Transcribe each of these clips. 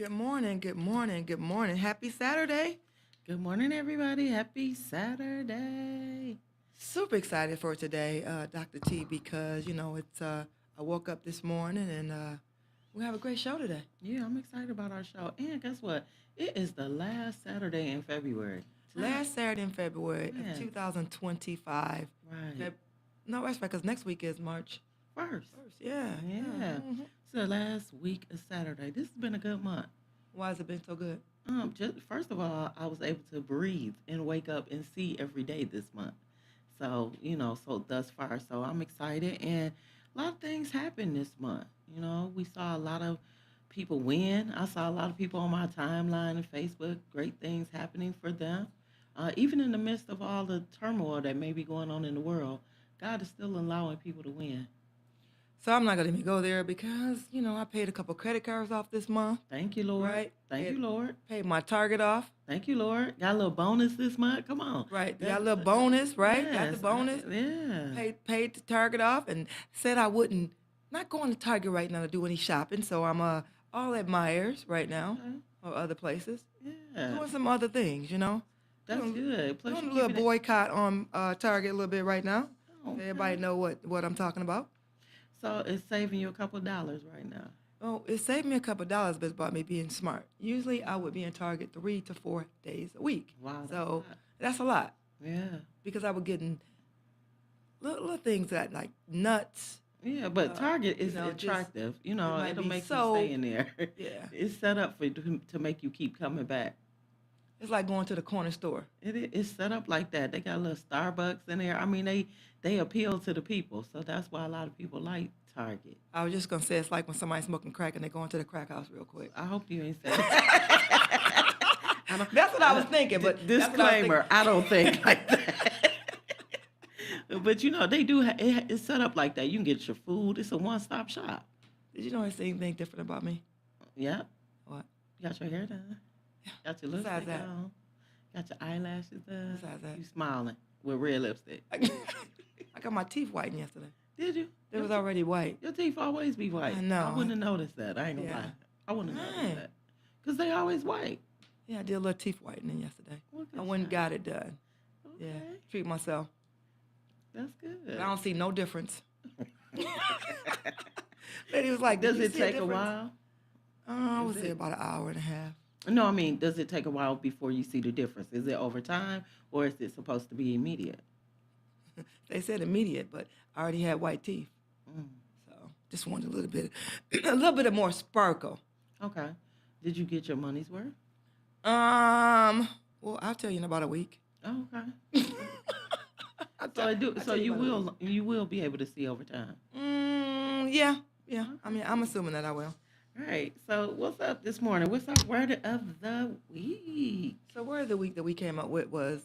Good morning, good morning, good morning. Happy Saturday. Good morning, everybody. Happy Saturday. Super excited for today, Dr. T, because, I woke up this morning and we have a great show today. Yeah, I'm excited about our show. And guess what? It is the last Saturday in February. Time, Last Saturday in February of man, 2025. right. Feb- no, that's right, because next week is March First. 1st. Yeah. Yeah. Mhm. It's the last week of Saturday. This has been a good month. Why has it been so good? Just first of all, I was able to breathe and wake up and see every day this month. So thus far, so I'm excited, and a lot of things happened this month. We saw a lot of people win. I saw a lot of people on my timeline and Facebook, great things happening for them. Even in the midst of all the turmoil that may be going on in the world, God is still allowing people to win. So I'm not going to even go there because, I paid a couple credit cards off this month, Thank you, Lord. right? Thank Paid, you, Lord. paid my Target off. Thank you, Lord. Got a little bonus this month. Come on. Right. Got That's a little bonus, right? Got the yes. bonus. Yeah. Paid the Target off and said I wouldn't not going to Target right now to do any shopping. So I'm all at Myers right now Okay. or other places. Yeah. Doing some other things. That's Doing, good. Plus, doing you're a little keeping it. boycott on Target a little bit right now. Oh, So everybody okay. know what I'm talking about. So it's saving you a couple of dollars right now. Oh, it saved me a couple of dollars, but it's about me being smart. Usually I would be in Target 3 to 4 days a week. Wow, that's a So lot. that's a lot Yeah. because I was getting little things that like nuts. Yeah, but Target is Just attractive. it might It'll be make you stay soap. in there. Yeah. It's set up to make you keep coming back. It's like going to the corner store. It's set up like that. They got a little Starbucks in there. I mean, they appeal to the people, so that's why a lot of people like Target. I was just gonna say it's like when somebody's smoking crack and they go into the crack house real quick. I hope you ain't said that. I don't, That's what I was thinking, but that's what I was thinking. disclaimer, I don't think like that. But they do. It's set up like that. You can get your food. It's a one-stop shop. Did you know anything different about me? Yep. What? You got your hair done. Got your Besides lipstick that. on. Got your eyelashes done. Besides that. You smiling with red lipstick. I got my teeth whitened yesterday. Did you? They was already white. Your teeth always be white. I know. I wouldn't have noticed that. I ain't gonna Yeah. lie. I wouldn't have Dang. noticed that. Because they always white. Yeah, I did a little teeth whitening yesterday. Well, good I went and job. got it done. Okay. Yeah, treat myself. That's good. But I don't see no difference. Lady was like, Does "Did you it see a take a difference?" while? I would Is say it? about an hour and a half. No, I mean, does it take a while before you see the difference? Is it over time or is it supposed to be immediate? They said immediate, but I already had white teeth, Mm. so just wanted a little bit, a little bit of more sparkle. Okay. Did you get your money's worth? Well, I'll tell you in about a week. Oh, okay. So I do. I'll So tell you you about a week. will be able to see over time. Yeah, yeah. I Okay. mean, I'm assuming that I will. All right. So what's up this morning? What's our word of the week? So word of the week that we came up with was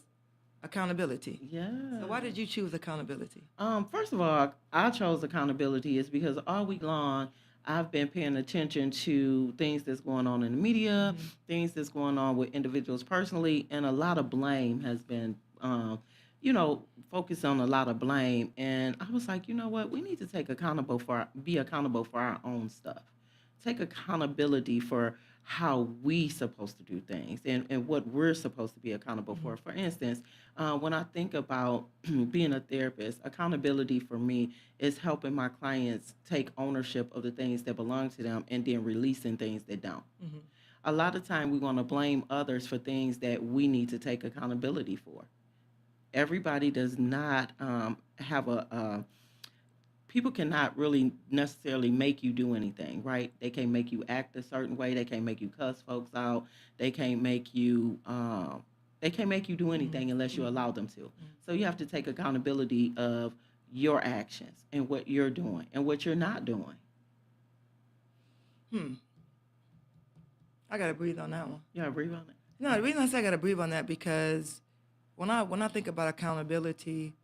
accountability. Yeah. So why did you choose accountability? First of all, I chose accountability is because all week long I've been paying attention to things that's going on in the media, Mhm. things that's going on with individuals personally, and a lot of blame has been, you know, focused on a lot of blame. And I was like, you know what? We need to be accountable for our own stuff. Take accountability for how we supposed to do things and what we're supposed to be accountable Mhm. for. For instance, when I think about being a therapist, accountability for me is helping my clients take ownership of the things that belong to them and then releasing things that don't. Mhm. A lot of time we want to blame others for things that we need to take accountability for. Everybody does not have people cannot really necessarily make you do anything, right? They can't make you act a certain way. They can't make you cuss folks out. They can't make you do Mhm. anything unless you Mhm. allow them to. Mhm. So you have to take accountability of your actions and what you're doing and what you're not doing. Hmm. I gotta breathe on that one. You agree on it? No, the reason I say I gotta breathe on that because when I think about accountability,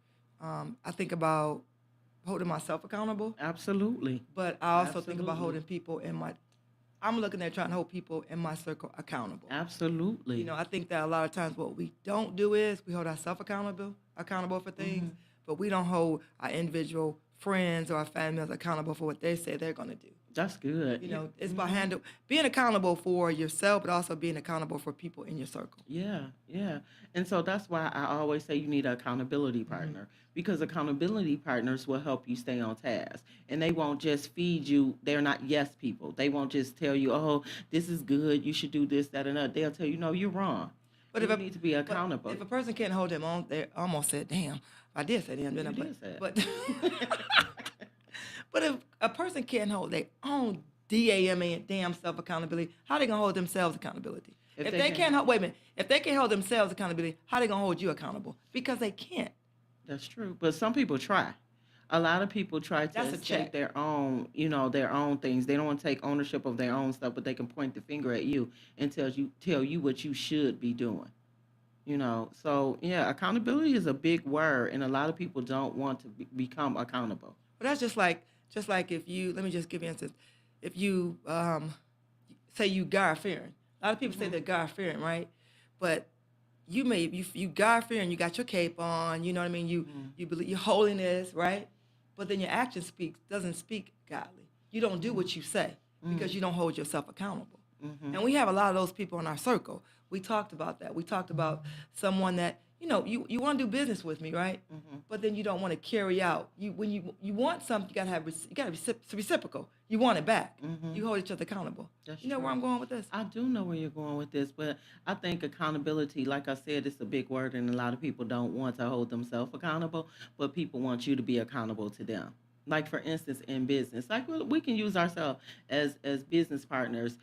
I think about holding myself accountable, Absolutely. but I also think about Absolutely. holding people in my. I'm looking at trying to hold people in my circle accountable. Absolutely. I think that a lot of times what we don't do is we hold ourselves accountable for things, Hmm. but we don't hold our individual friends or our family members accountable for what they say they're going to do. That's good. You You, know, it's about hmm being accountable for yourself, but also being accountable for people in your circle. Yeah, yeah. And so that's why I always say you need an accountability Hmm. partner because accountability partners will help you stay on task. And they won't just feed you, they're not yes people. They won't just tell you, oh, this is good, you should do this, that, and that. They'll tell you, no, you're wrong. But And if you a need to be but accountable. if a person can't hold them on, they almost said, "Damn, I did say damn, didn't I?" You But did say but it. but if a person can't hold their own DAMA damn self accountability, how they gonna hold themselves accountability? If If they they can, can't hold, wait a minute, if they can't hold themselves accountability, how they gonna hold you accountable? Because they can't. that's true. But some people try. A lot of people try to That's a escape check. their own, their own things. They don't want to take ownership of their own stuff, but they can point the finger at you and tell you what you should be doing. So yeah, accountability is a big word, and a lot of people don't want to become accountable. But that's just like if you let me just give you an instance. If you say you God fearing, a lot of people say Hmm. they're God fearing, right? But you God fearing, you got your cape on, you know what I mean? Hmm. You believe your holiness, right? But then your action speaks doesn't speak godly. You don't do Hmm. what you say because Hmm. you don't hold yourself accountable. Hmm. And we have a lot of those people in our circle. We talked about that. We talked about someone that, you want to do business with me, right? Hmm. But then you don't want to carry out. When you want something, you got to be reciprocal. You want it back. Hmm. You hold each other accountable. That's You know where true. I'm going with this? I do know where you're going with this, but I think accountability, like I said, it's a big word, and a lot of people don't want to hold themselves accountable, but people want you to be accountable to them. Like for instance, in business, like we can use ourselves as business partners.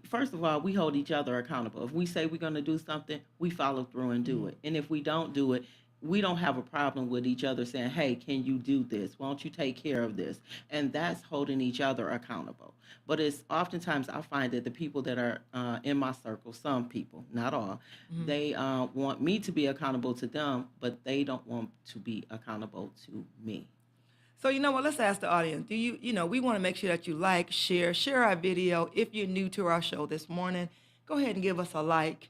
First of all, we hold each other accountable. If we say we're going to do something, we follow through and do Hmm. it. And if we don't do it, we don't have a problem with each other saying, "Hey, can you do this? Why don't you take care of this?" And that's holding each other accountable. But it's oftentimes I find that the people that are in my circle, some people, not all, Hmm. they want me to be accountable to them, but they don't want to be accountable to me. So you know what? Let's ask the audience. We want to make sure that you like, share our video. If you're new to our show this morning, go ahead and give us a like.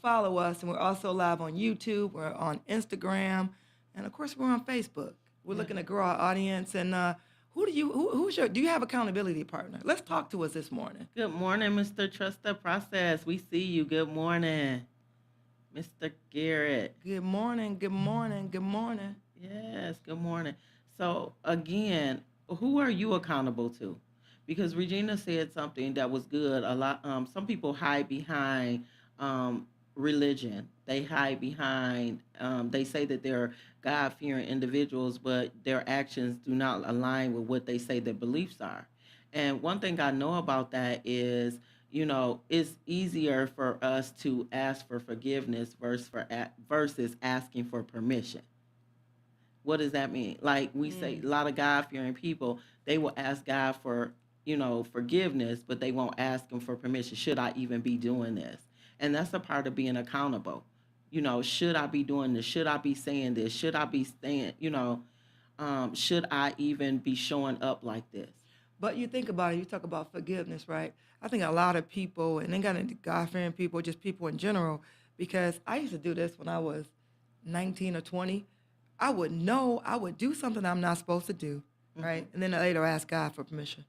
Follow us, and we're also live on YouTube. We're on Instagram, and of course, we're on Facebook. We're Yeah. looking to grow our audience. And who's your? Do you have accountability partner? Let's talk to us this morning. Good morning, Mr. Trust the Process. We see you. Good morning, Mr. Garrett. Good morning. Good morning. Good morning. Yes, good morning. So again, who are you accountable to? Because Regina said something that was good. A lot, some people hide behind religion. They hide behind. They say that they're God-fearing individuals, but their actions do not align with what they say their beliefs are. And one thing I know about that is, it's easier for us to ask for forgiveness versus asking for permission. What does that mean? Like we say, Mm. a lot of God fearing people, they will ask God for, forgiveness, but they won't ask Him for permission. Should I even be doing this? And that's a part of being accountable. Should I be doing this? Should I be saying this? Should I be saying, should I even be showing up like this? But you think about it, you talk about forgiveness, right? I think a lot of people, and they got into God fearing people, just people in general, because I used to do this when I was 19 or 20. I would do something I'm not supposed to do, Hmm. right? And then later ask God for permission.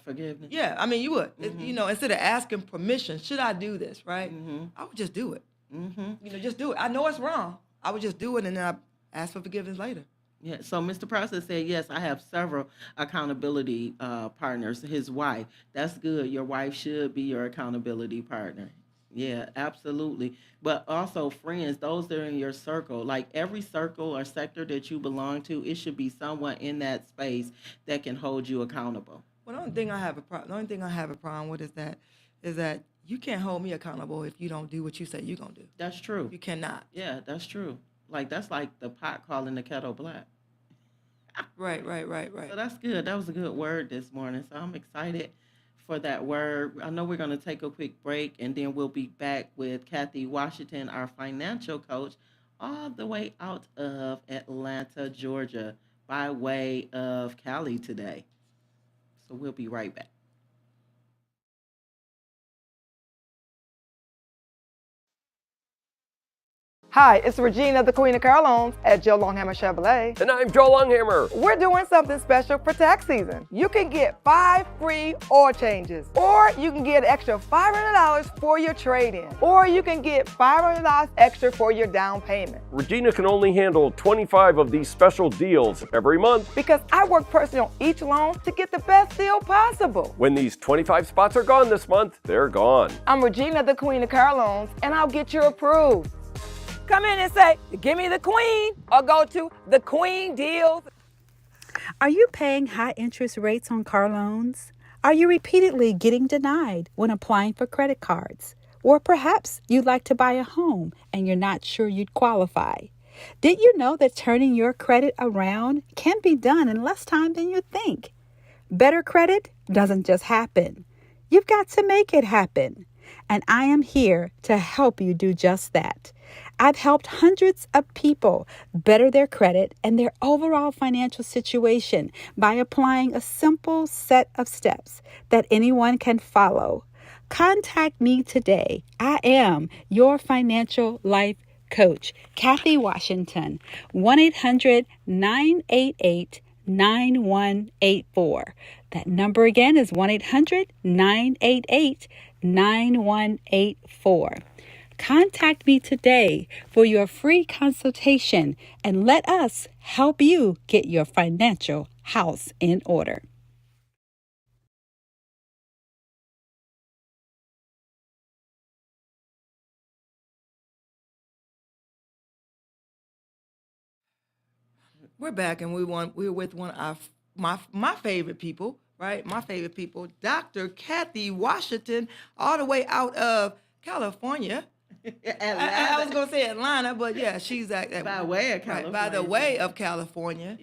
Forgiveness. Yeah, I mean, you would. Hmm. Instead of asking permission, should I do this, right? Hmm. I would just do it. Hmm. Just do it. I know it's wrong. I would just do it and then I ask for forgiveness later. Yeah, so Mr. Process said, yes, I have several accountability partners. His wife, that's good. Your wife should be your accountability partner. Yeah, absolutely. But also friends, those that are in your circle, like every circle or sector that you belong to, it should be someone in that space that can hold you accountable. Well, the only thing I have a problem with is that you can't hold me accountable if you don't do what you say you're gonna do. That's true. You cannot. Yeah, that's true. Like that's like the pot calling the kettle black. Right, right, right, right. So that's good. That was a good word this morning. So I'm excited for that word. I know we're going to take a quick break and then we'll be back with Kathy Washington, our financial coach, all the way out of Atlanta, Georgia, by way of Cali today. So we'll be right back. Hi, it's Regina, the Queen of Car Loans at Joe Longhammer Chevrolet. And I'm Joe Longhammer. We're doing something special for tax season. You can get 5 free oil changes, or you can get an extra $500 for your trade-in, or you can get $500 extra for your down payment. Regina can only handle 25 of these special deals every month Because I work personally on each loan to get the best deal possible. When these 25 spots are gone this month, they're gone. I'm Regina, the Queen of Car Loans, and I'll get you approved. Come in and say, give me the queen, or go to the Queen Deals. Are you paying high interest rates on car loans? Are you repeatedly getting denied when applying for credit cards? Or perhaps you'd like to buy a home and you're not sure you'd qualify. Did you know that turning your credit around can be done in less time than you think? Better credit doesn't just happen. You've got to make it happen. And I am here to help you do just that. I've helped hundreds of people better their credit and their overall financial situation by applying a simple set of steps that anyone can follow. Contact me today. I am your financial life coach, Kathy Washington, 1-800-988-9184. That number again is 1-800-988-9184. Contact me today for your free consultation and let us help you get your financial house in order. We're back, and we're with one of my favorite people, right? My favorite people, Dr. Kathy Washington, all the way out of California. I was gonna say Atlanta, but yeah, she's By way of right by the California. way of California.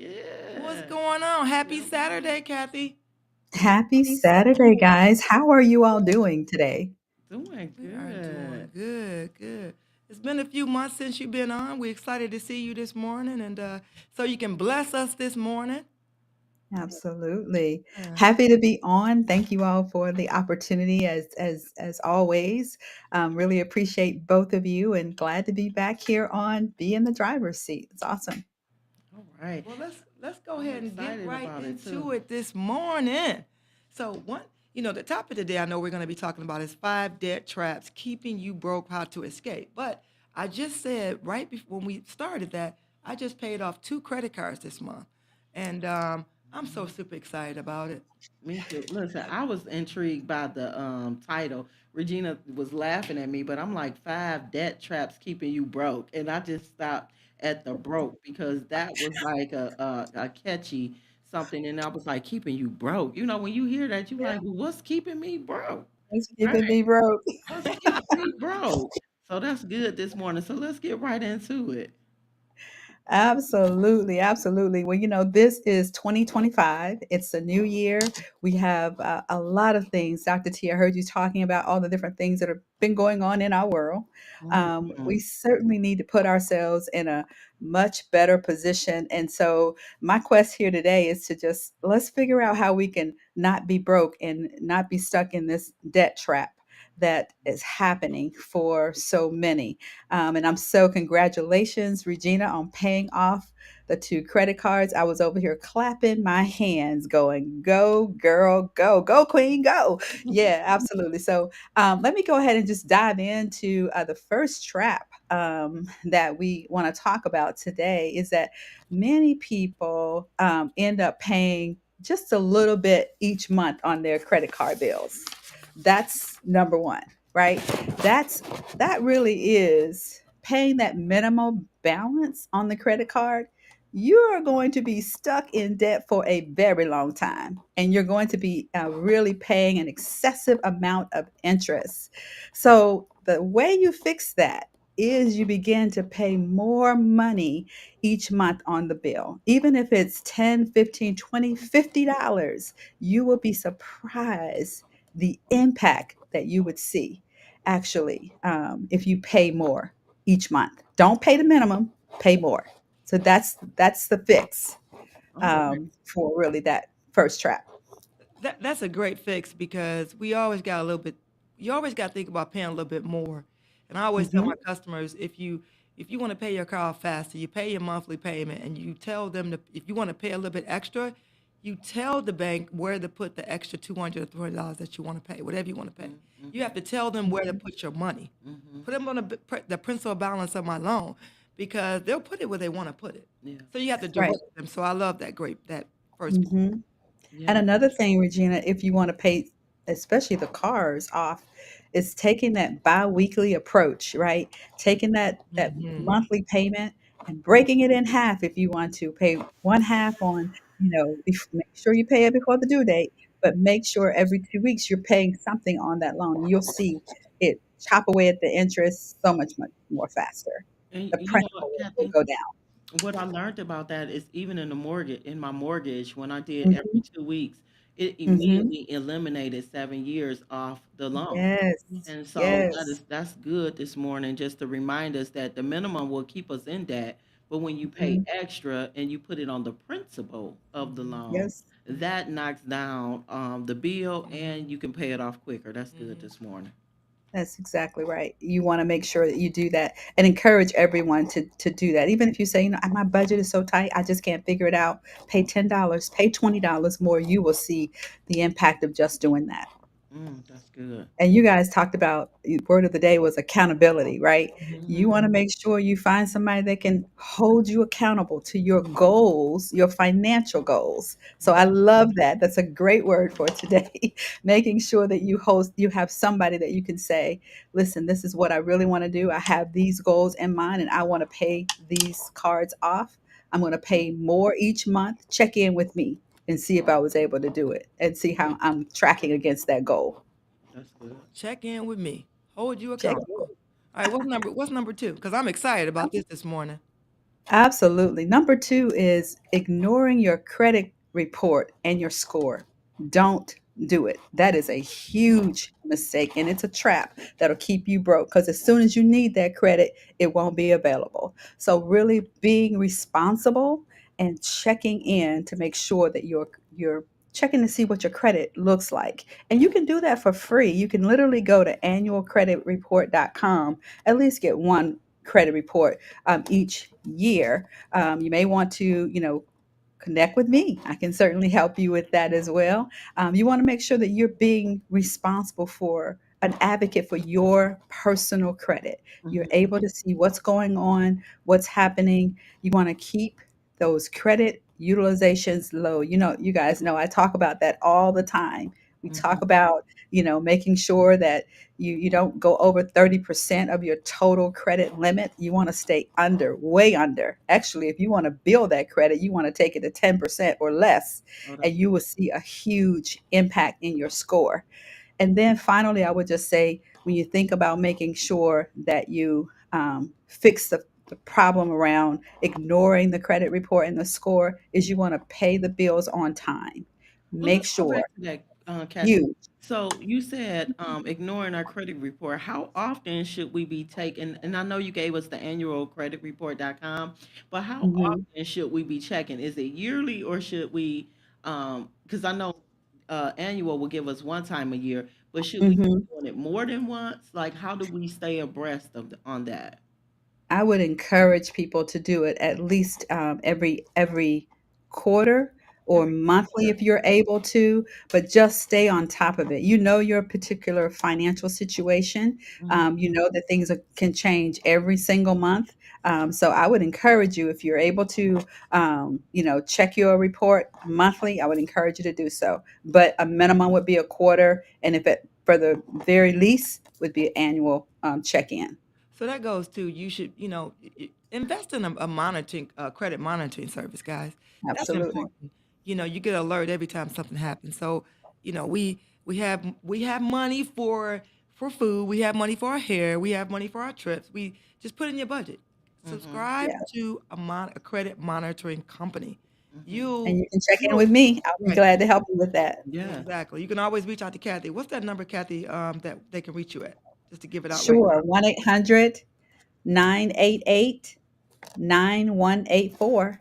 What's Yeah. going on? Happy Saturday, Kathy. Happy Saturday, guys. How are you all doing today? Doing We are doing good. good, good. It's been a few months since you've been on. We're excited to see you this morning, and so you can bless us this morning. Absolutely. Yeah. Happy to be on. Thank you all for the opportunity as always. Really appreciate both of you and glad to be back here on Be in the Driver's Seat. It's awesome. All right. Well, let's go I'm ahead and get excited right about it into too. it this morning. So, the topic today I know we're going to be talking about is 5 debt traps keeping you broke, how to escape. But I just said right before when we started that I just paid off 2 credit cards this month, and I'm so Mhm. super excited about it. Me too. Listen, I was intrigued by the title. Regina was laughing at me, but I'm like 5 debt traps keeping you broke, and I just stopped at the broke because that was like a catchy something, and I was like keeping you broke. You know, when you hear that, you Yeah, like, well, what's keeping me broke? it's Right? keeping me broke. What's keeping me broke? So that's good this morning. So let's get right into it. Absolutely, absolutely. Well, this is 2025. It's a new year. We have a lot of things. Dr. T, I heard you talking about all the different things that have been going on in our world. We Mhm. certainly need to put ourselves in a much better position. And so, my quest here today is to just let's figure out how we can not be broke and not be stuck in this debt trap that is happening for so many. And I'm so congratulations, Regina, on paying off the 2 credit cards. I was over here clapping my hands, going, "Go, girl, go, go, queen, go!" Yeah, absolutely. So let me go ahead and just dive into the first trap that we want to talk about today. Is that many people end up paying just a little bit each month on their credit card bills. That's number one, right? That really is paying that minimum balance on the credit card. You are going to be stuck in debt for a very long time, and you're going to be really paying an excessive amount of interest. So, the way you fix that is you begin to pay more money each month on the bill. Even if it's 10, 15, 20, $50, you will be surprised the impact that you would see actually if you pay more each month. Don't pay the minimum, pay more. So that's the fix All right. for really that first trap. That's a great fix because we always got a little bit. You always got to think about paying a little bit more. And I always tell Hmm. my customers, if you If you want to pay your car off faster, you pay your monthly payment, and you tell them to, if you want to pay a little bit extra, you tell the bank where to put the extra $200 or $300 that you want to pay, whatever you want to pay. You have to tell them where to put your money. Mm-hmm. Put them on the principal balance of my loan, because they'll put it where they want to put it. Yeah. So you have to Right. direct them. So I love that first point. hmm And Yeah. another thing, Regina, if you want to pay, especially the cars off, is taking that bi-weekly approach, right? Taking that Hmm. monthly payment and breaking it in half if you want to pay one half on, make sure you pay it before the due date, but make sure every 2 weeks you're paying something on that loan. And you'll see it chop away at the interest so much more faster. And The you know what, principal will Kathy? go down. What I learned about that is even in my mortgage, when I did every Hmm 2 weeks, it hmm immediately eliminated 7 years off the loan. Yes. And so Yes. that's good this morning, just to remind us that the minimum will keep us in debt, but when you pay hmm extra and you put it on the principal of the loan, Yes. that knocks down the bill and you can pay it off quicker. That's good this morning. That's exactly right. You want to make sure that you do that and encourage everyone to do that. Even if you say, my budget is so tight, I just can't figure it out. Pay $10, pay $20 more. You will see the impact of just doing that. That's good. And you guys talked about word of the day was accountability, right? You Hmm. want to make sure you find somebody that can hold you accountable to your goals, your financial goals. So I love that. That's a great word for today. Making sure that you have somebody that you can say, listen, this is what I really want to do. I have these goals in mind and I want to pay these cards off. I'm going to pay more each month. Check in with me and see if I was able to do it and see how I'm tracking against that goal. That's good. Check in with me. Hold you Check. accountable. All right, what's number two? Because I'm excited about this morning. Absolutely. Number two is ignoring your credit report and your score. Don't do it. That is a huge mistake and it's a trap that'll keep you broke because as soon as you need that credit, it won't be available. So really being responsible and checking in to make sure that you're checking to see what your credit looks like. And you can do that for free. You can literally go to annualcreditreport.com, at least get one credit report each year. You may want to, connect with me. I can certainly help you with that as well. You want to make sure that you're being responsible for an advocate for your personal credit. You're Hmm. able to see what's going on, what's happening. You want to keep those credit utilizations low. You guys know I talk about that all the time. We talk Hmm. about, making sure that you don't go over 30% of your total credit limit. You want to stay under, way under. Actually, if you want to build that credit, you want to take it to 10% or less, Oh, and that's you will see a huge impact in your score. And then finally, I would just say when you think about making sure that you fix the problem around ignoring the credit report and the score, is you want to pay the bills on time. Well, Make let's go sure. back to that, Kathy. Huge. So you said ignoring our credit report. How often should we be taking? And I know you gave us the annual creditreport.com, but how Mhm. often should we be checking? Is it yearly or should we? Because I know annual will give us one time a year, but should we be Mhm. doing it more than once? Like, how do we stay abreast on that? I would encourage people to do it at least every quarter or Every monthly quarter. if you're able to, but just stay on top of it. You know your particular financial situation. Mhm. You know that things can change every single month. So I would encourage you if you're able to, check your report monthly. I would encourage you to do so. But a minimum would be a quarter, and if it for the very least would be an annual check-in. So that goes to, you should, invest in a monitoring, credit monitoring service, guys. That's Absolutely. important. You get alert every time something happens. So, we have money for food, we have money for our hair, we have money for our trips. We just put in your budget. Mhm. Subscribe Yeah. to a credit monitoring company. Mhm. And You'll you can check in you'll with me. I'll be right. glad to help you with that. Yeah. Exactly. You can always reach out to Kathy. What's that number, Kathy, that they can reach you at? Just to give it out right Sure. 1-800-988-9184. now.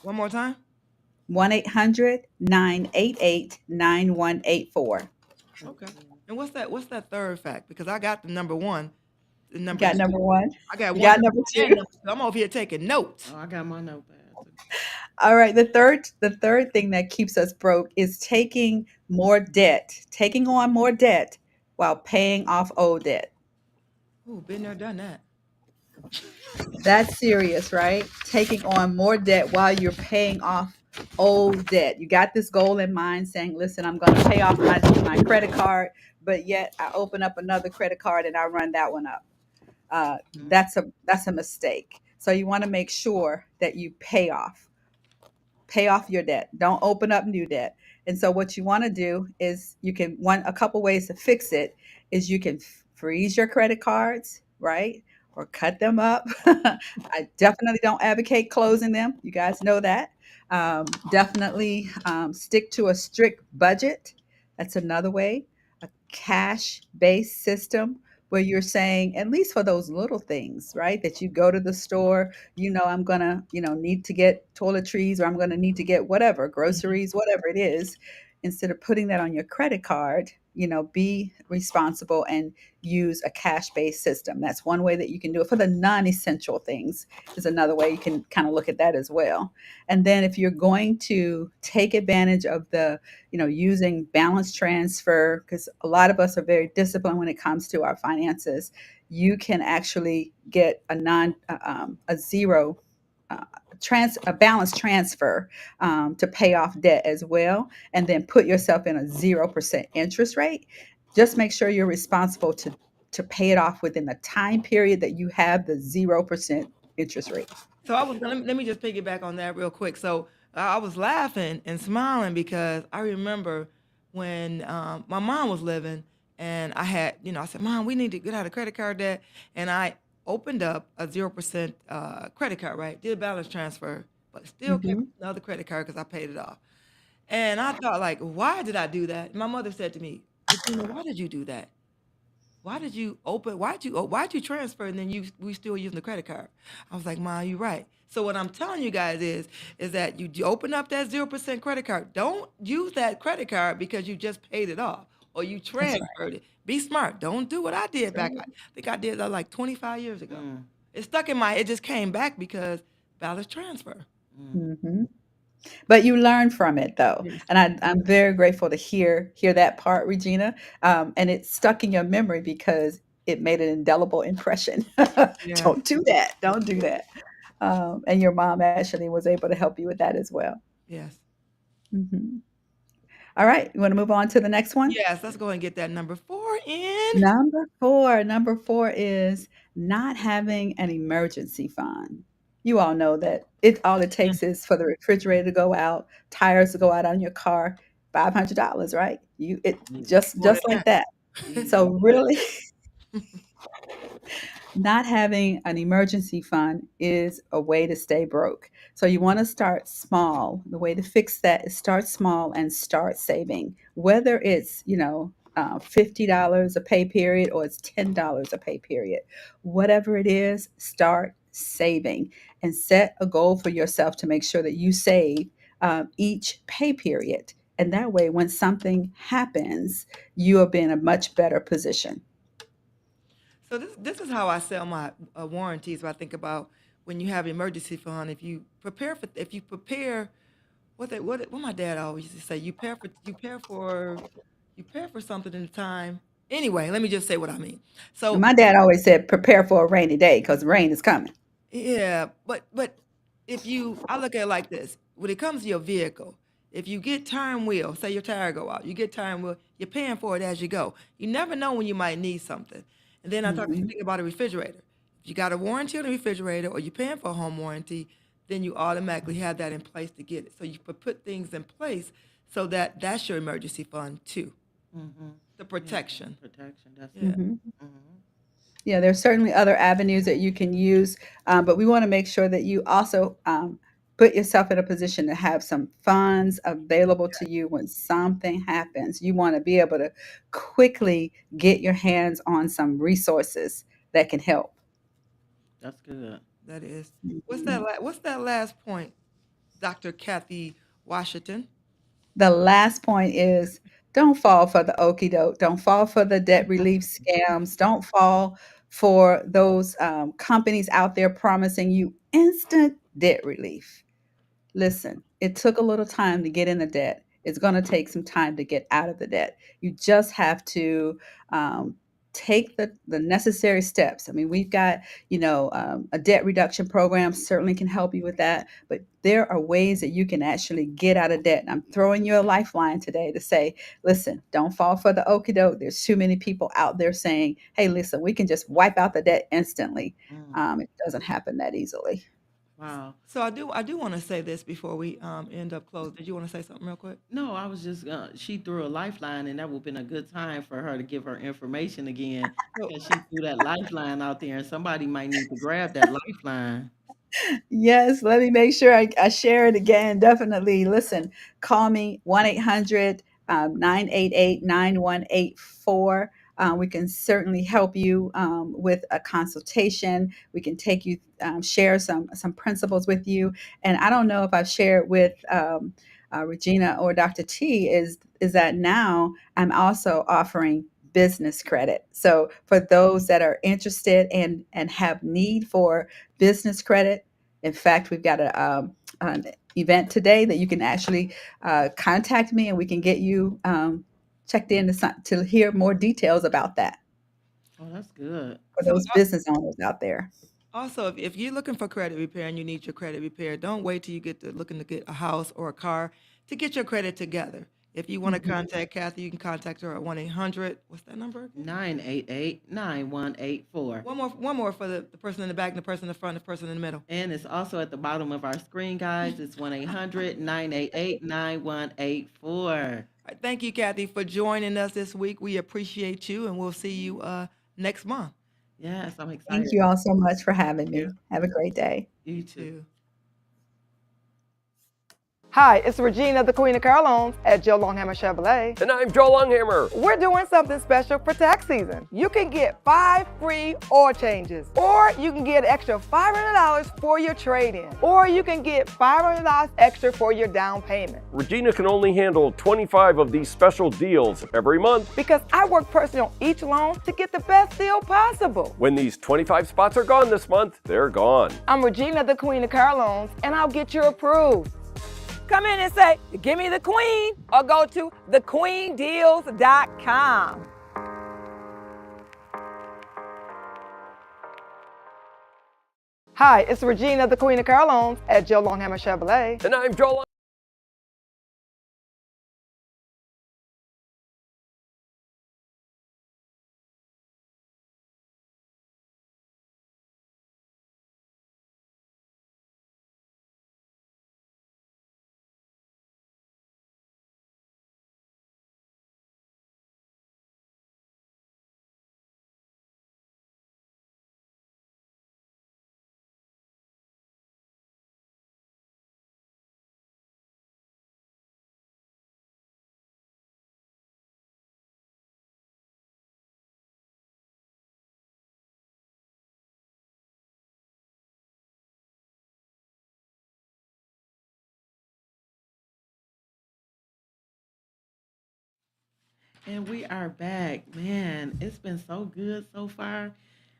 One more time. 1-800-988-9184. Okay. Mhm. And what's that third fact? Because I got the number one. You number got two. number one. I got You one, got number number one, and two. number two. I'm over here taking notes. Oh, I got my notepad too. All right. The third thing that keeps us broke is taking on more debt while paying off old debt. Ooh, been there, done that. That's serious, right? Taking on more debt while you're paying off old debt. You got this goal in mind saying, listen, I'm going to pay off my credit card, but yet I open up another credit card and I run that one up. Mhm. That's a mistake. So you want to make sure that you pay off your debt. Don't open up new debt. And so what you want to do is a couple ways to fix it is you can freeze your credit cards, right? Or cut them up. I definitely don't advocate closing them. You guys know that. Definitely stick to a strict budget. That's another way. A cash based system where you're saying, at least for those little things, right? That you go to the store, I'm gonna need to get toiletries, or I'm gonna need to get whatever Mhm. groceries, whatever it is. Instead of putting that on your credit card, be responsible and use a cash based system. That's one way that you can do it. For the non-essential things is another way you can kind of look at that as well. And then if you're going to take advantage of the using balance transfer, because a lot of us are very disciplined when it comes to our finances, you can actually get a zero a balance transfer to pay off debt as well, and then put yourself in a 0% interest rate. Just make sure you're responsible to pay it off within the time period that you have the 0% interest rate. So let me just piggyback on that real quick. So I was laughing and smiling because I remember when my mom was living, and I had, I said, Mom, we need to get out of credit card debt. And I opened up a 0% credit card, right? Did a balance transfer, but still kept Hmm. another credit card because I paid it off. And I thought, like, why did I do that? My mother said to me, Regina, why did you do that? Why'd you transfer and then we still using the credit card? I was like, Mom, you're right. So what I'm telling you guys is that you open up that 0% credit card. Don't use that credit card because you just paid it off or you That's right. transferred it. Be smart. Don't do what I did That's back. I right. think I did that like 25 years ago. Mm, It stuck in my. It just came back because balance transfer. mm. Hmm. But you learn from it, though, Yes. and I'm very grateful to hear that part, Regina. And it stuck in your memory because it made an indelible impression. Yes. Don't do that. Don't do that. And your mom actually was able to help you with that as well. Yes. Hmm. All right, you want to move on to the next one? Yes. Let's go and get that number 4 in. Number four is not having an emergency fund. You all know that all it Mm. takes is for the refrigerator to go out, tires to go out on your car, $500, right? It Easy, More than just like that. that. easy. So really, not having an emergency fund is a way to stay broke. So you want to start small. The way to fix that is start small and start saving. Whether it's, $50 a pay period or it's $10 a pay period, whatever it is, start saving and set a goal for yourself to make sure that you save each pay period. And that way, when something happens, you will be in a much better position. So this is how I sell my warranties. When I think about when you have emergency fund, if you prepare what my dad always used to say, you prepare for something in the time. Anyway, let me just say what I mean. So My dad always said, prepare for a rainy day because rain is coming. yeah, but if I look at it like this, when it comes to your vehicle, if you get time wheel, say your tire go out, you get time wheel, you're paying for it as you go. You never know when you might need something. And then Mhm. think about a refrigerator. If you got a warranty on the refrigerator or you're paying for a home warranty, then you automatically have that in place to get it. So you put things in place so that that's your emergency fund too, Mm-hmm. the Yeah, protection. protection. That's Yeah. it. Mhm. Mm-hmm. Yeah, there's certainly other avenues that you can use, but we want to make sure that you also put yourself in a position to have some funds available to you when something happens. You want to be able to quickly get your hands on some resources that can help. That's good. That is. Mhm. What's that last point, Dr. Kathy Washington? The last point is don't fall for the okey doke. Don't fall for the debt relief scams. Don't fall for those companies out there promising you instant debt relief. Listen, it took a little time to get in the debt. It's going to take some time to get out of the debt. You just have to um, take the necessary steps. I mean, we've got, a debt reduction program certainly can help you with that, but there are ways that you can actually get out of debt. And I'm throwing you a lifeline today to say, listen, don't fall for the okie doke. There's too many people out there saying, hey, listen, we can just wipe out the debt instantly. Mm, It doesn't happen that easily. wow. So I do want to say this before we end up closed. Did you want to say something real quick? No, I was just she threw a lifeline, and that would have been a good time for her to give her information again So because she threw that lifeline out there, and somebody might need to grab that lifeline. Yes, let me make sure I share it again. Definitely. Listen, call me 1 800 988 9184. We can certainly help you with a consultation. We can take you, share some principles with you. And I don't know if I've shared with Regina or Dr. T, is that now I'm also offering business credit. So for those that are interested and have need for business credit, in fact, we've got an event today that you can actually contact me and we can get you checked in to hear more details about that Oh, that's good. for so those business owners out there. also, if you're looking for credit repair and you need your credit repair, don't wait till you get to looking to get a house or a car to get your credit together. If you want to Mhm. contact Kathy, you can contact her at 1-800. What's that number again? 988-9184. One more for the person in the back and the person in the front and the person in the middle. And it's also at the bottom of our screen, guys. It's 1-800-988-9184. All right, thank you, Kathy, for joining us this week. We appreciate you, and we'll see you next month. Yes, I'm Thank excited. you all so much for having me. Have a great day. You You too. too. Hi, it's Regina, the Queen of Car Loans at Joe Longhammer Chevrolet. And I'm Joe Longhammer. We're doing something special for tax season. You can get 5 free oil changes, or you can get extra $500 for your trade-in, or you can get $500 extra for your down payment. Regina can only handle 25 of these special deals every month. Because I work personally on each loan to get the best deal possible. When these 25 spots are gone this month, they're gone. I'm Regina, the Queen of Car Loans, and I'll get you approved. Come in and say, give me the queen, or go to thequeendeals.com. Hi, it's Regina, the Queen of Car Loans at Joe Longhammer Chevrolet. And I'm Joe Long- And we are back. Man, it's been so good so far.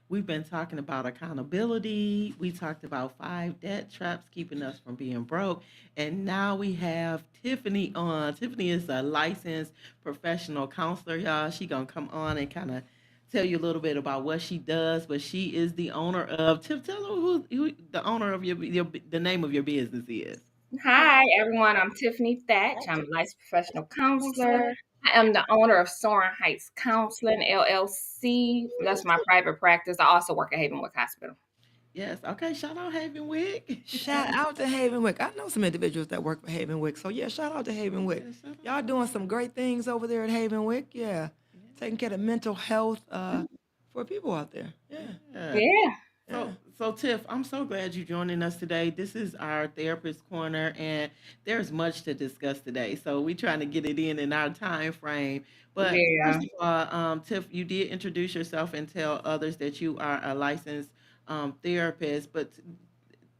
We've been talking about accountability. We talked about 5 debt traps keeping us from being broke. And now we have Tiffany on. Tiffany is a licensed professional counselor, y'all. She gonna come on and kind of tell you a little bit about what she does. But she is the owner of Tiff. Tell her who the owner of the name of your business is. Hi, everyone. I'm Tiffany Thatch. I'm a licensed professional counselor. I am the owner of Soaring Heights Counseling, LLC. That's my private practice. I also work at Havenwick Hospital. Yes. Okay. Shout out Havenwick. Shout out to Havenwick. I know some individuals that work for Havenwick. So, yeah, shout out to Havenwick. Yeah, shout Y'all out. doing some great things over there at Havenwick. Yeah. Yeah. Taking care of mental health for people out there. Yeah. Yeah. Yeah. Yeah. So Tiff, I'm so glad you're joining us today. This is our therapist corner, and there's much to discuss today. So we're trying to get it in our time frame. But Yeah. first of all, Tiff, you did introduce yourself and tell others that you are a licensed therapist, but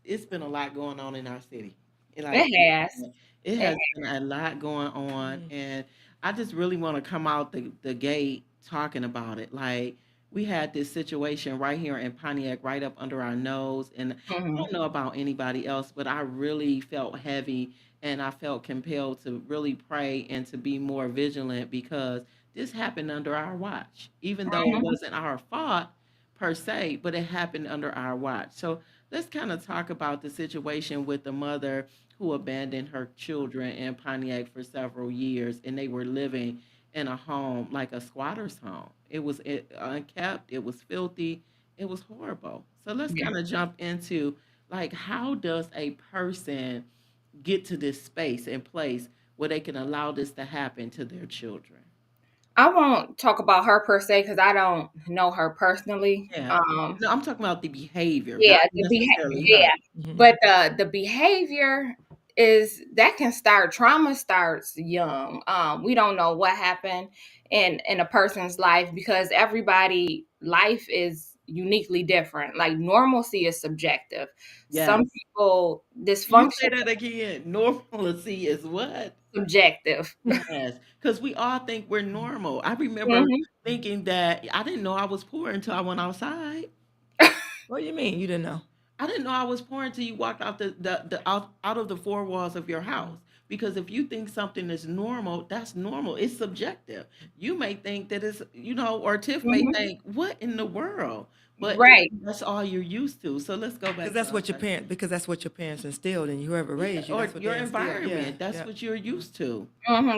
it's been a lot going on in our city. Like It has. it It has been a lot going on, Mhm. and I just really want to come out the gate talking about it. Like we had this situation right here in Pontiac, right up under our nose. And I Mhm. don't know about anybody else, but I really felt heavy and I felt compelled to really pray and to be more vigilant because this happened under our watch, even though it Mhm. wasn't our fault per se, but it happened under our watch. So let's kind of talk about the situation with the mother who abandoned her children in Pontiac for several years and they were living in a home like a squatter's home. It was unkept, it was filthy, it was horrible. So let's Yeah. kind of jump into like how does a person get to this space and place where they can allow this to happen to their children? I won't talk about her per se because I don't know her personally. Yeah. No, I'm talking about the behavior, Yeah, not the necessarily yeah, her. Mhm. but the behavior is that can start. Trauma starts young. We don't know what happened in a person's life because everybody life is uniquely different. Like normalcy is subjective. Some Yes. people Can you dysfunction say that again? Normalcy is what? subjective. Yes, because we all think we're normal. I remember Mhm. thinking that I didn't know I was poor until I went outside. What do you mean you didn't know? I didn't know I was poor until you walked out out of the four walls of your house. Because if you think something is normal, that's normal. It's subjective. You may think that it's, or Tiff may Mhm. think, what in the world? But Right. that's all you're used to. So let's go back to our Because that's what your parents instilled in you. Whoever yeah, raised you, or that's what your they instilled. Yeah, environment. That's yeah. what you're used to.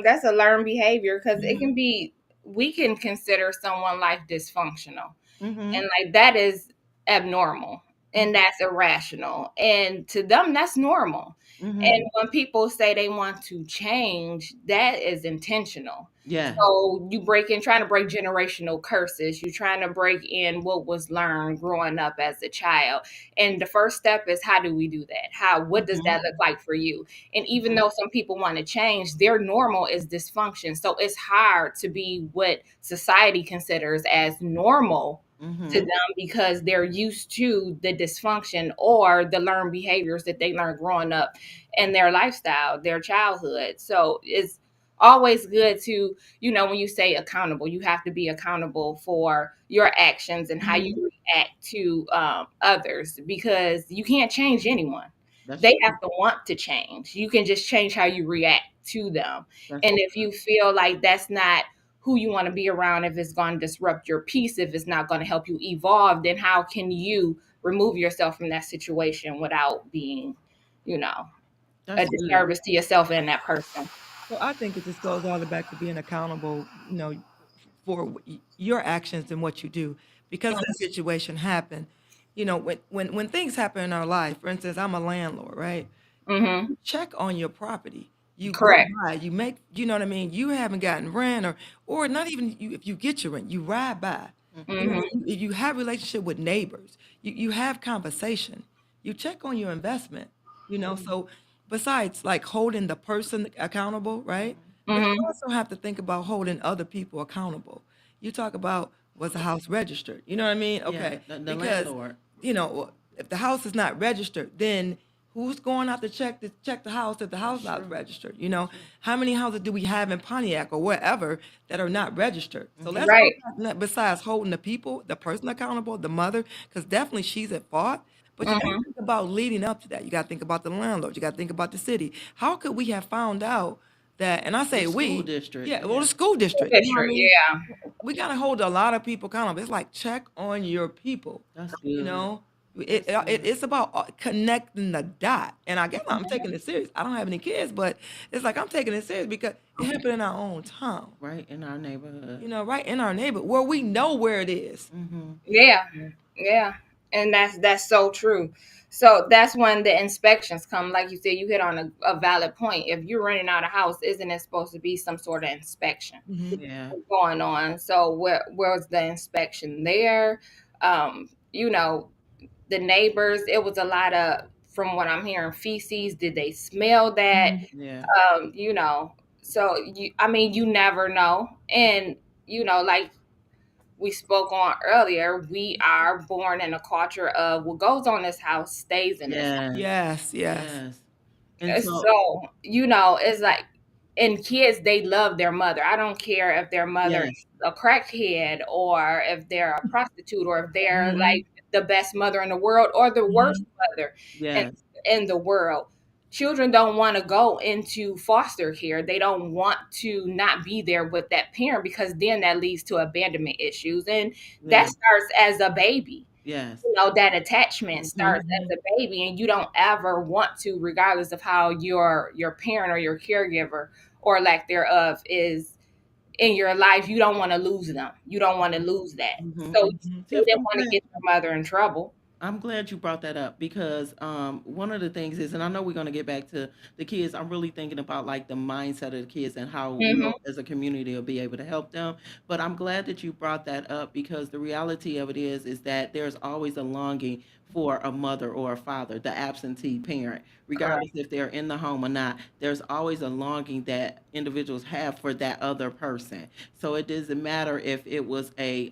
That's a learned behavior because it Mm-hmm. can be. We can consider someone life dysfunctional, Mm-hmm. and like that is abnormal and that's irrational, and to them that's normal. Mm-hmm. And when people say they want to change, that is intentional. Yes. So you break in trying to break generational curses, you're trying to break in what was learned growing up as a child, and the first step is how do we do that? What does Mm-hmm. that look like for you? And even Mm-hmm. though some people want to change, their normal is dysfunction, so it's hard to be what society considers as normal to Mm-hmm. them because they're used to the dysfunction or the learned behaviors that they learned growing up in their lifestyle, their childhood. So it's always good to, when you say accountable, you have to be accountable for your actions and how you Mm-hmm. react to others because you can't change anyone. That's They have true. to want to change. You can just change how you react to them. That's And if true. you feel like that's not who you want to be around, if it's going to disrupt your peace, if it's not going to help you evolve, then how can you remove yourself from that situation without being, you know, a That's good. disservice to yourself and that person? So I think it just goes all the way back to being accountable, for your actions and what you do. Because that situation happened, when things happen in our life, for instance, I'm a landlord, right? Mm-hmm. Check on your property. You go Correct. by, you make, you know what I mean? You haven't gotten rent or not even you, if you get your rent, you ride by. Mm-hmm. Mm-hmm. You have relationship with neighbors. You have conversation. You check on your investment, so besides like holding the person accountable, right? But you Mm-hmm. also have to think about holding other people accountable. You talk about was the house registered? You know what I mean? Yeah, Okay. the Because, landlord. if the house is not registered, then who's going out to check the house if the house That's not true. registered? That's true. How many houses do we have in Pontiac or wherever that are not registered? So let's Mm-hmm. go Right. back, besides holding the person accountable, the mother, because definitely she's at fault. But you got to Mm-hmm. think about leading up to that. You got to think about the landlord. You got to think about the city. How could we have found out that? And I The say school we, district. yeah, well, the Yeah. school district. You know what I Picture. mean? Yeah. We got to hold a lot of people accountable. It's like check on your people. That's You good. know, That's good. it's about connecting the dot. And I guess I'm taking it serious. I don't have any kids, but it's like I'm taking it serious because it happened in our own town. Right in our neighborhood. Right in our neighborhood where we know where it is. Mm-hmm. Yeah. Yeah. And that's so true. So that's when the inspections come. Like you said, you hit on a valid point. If you're renting out a house, isn't it supposed to be some sort of inspection Hmm. Yeah. going on? So where's the inspection there? You know, the neighbors, it was a lot of, from what I'm hearing, feces. Did they smell that? Yeah. Um, you know, so you never know. And, like we spoke on earlier, we are born in a culture of what goes on in this house stays in this Yes. Yes, yes. Yes. And house. so So, it's like and kids, they love their mother. I don't care if their mother Yes. is a crackhead or if they're a prostitute or if they're Mhm. like the best mother in the world or the worst mother in, Yes. in the world. Children don't want to go into foster care. They don't want to not be there with that parent because then that leads to abandonment issues. And that Yeah. starts as a baby. Yes. You know, that attachment starts Mhm. as a baby, and you don't ever want to, regardless of how your parent or your caregiver or lack thereof is in your life, you don't want to lose them. You don't want to lose that. Mhm. So they Tiff, didn't want to get their mother in trouble. I'm glad you brought that up because one of the things is, and I know we're going to get back to the kids. I'm really thinking about like the mindset of the kids and how we Hmm. as a community will be able to help them. But I'm glad that you brought that up because the reality of it is that there's always a longing for a mother or a father, the absentee parent, regardless Correct. if they're in the home or not. There's always a longing that individuals have for that other person. So it doesn't matter if it was a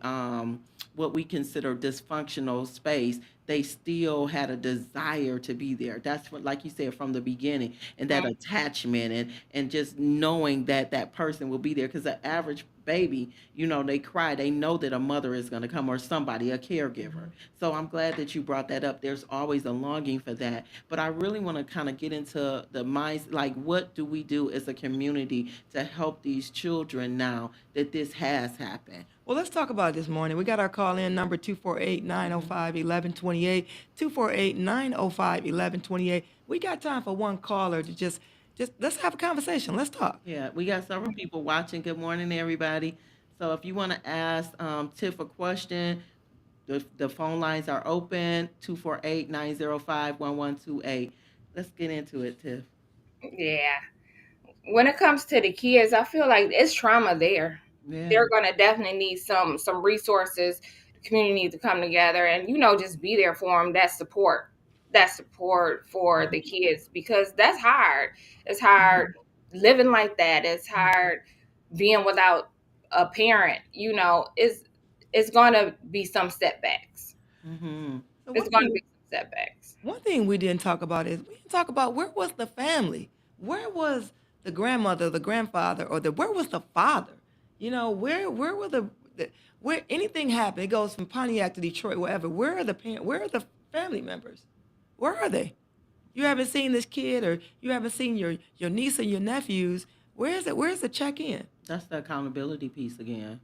what we consider dysfunctional space, they still had a desire to be there. That's what, like you said, from the beginning, and that attachment and just knowing that that person will be there. Because the average baby, they cry, they know that a mother is going to come or somebody, a caregiver. So I'm glad that you brought that up. There's always a longing for that. But I really want to kind of get into the minds, like what do we do as a community to help these children now that this has happened? Well, let's talk about it this morning. We got our call in number 248-905-1128. 248-905-1128. We got time for one caller to just let's have a conversation. Let's talk. Yeah, we got several people watching. Good morning, everybody. So if you want to ask Tiff a question, the phone lines are open, 248-905-1128. Let's get into it, Tiff. Yeah. When it comes to the kids, I feel like it's trauma there. Yeah. They're gonna definitely need some resources. The community needs to come together and just be there for them. That support for the kids because that's hard. It's hard living like that. It's hard being without a parent. It's gonna be some setbacks. Mm-hmm. So It's one gonna thing be some setbacks. one thing we didn't talk about is we didn't talk about where was the family? Where was the grandmother, the grandfather, or where was the father? Where were the where anything happened? It goes from Pontiac to Detroit, wherever. Where are the parent? Where are the family members? Where are they? You haven't seen this kid, or you haven't seen your niece and your nephews. Where is it? Where's the check in? That's the accountability piece again.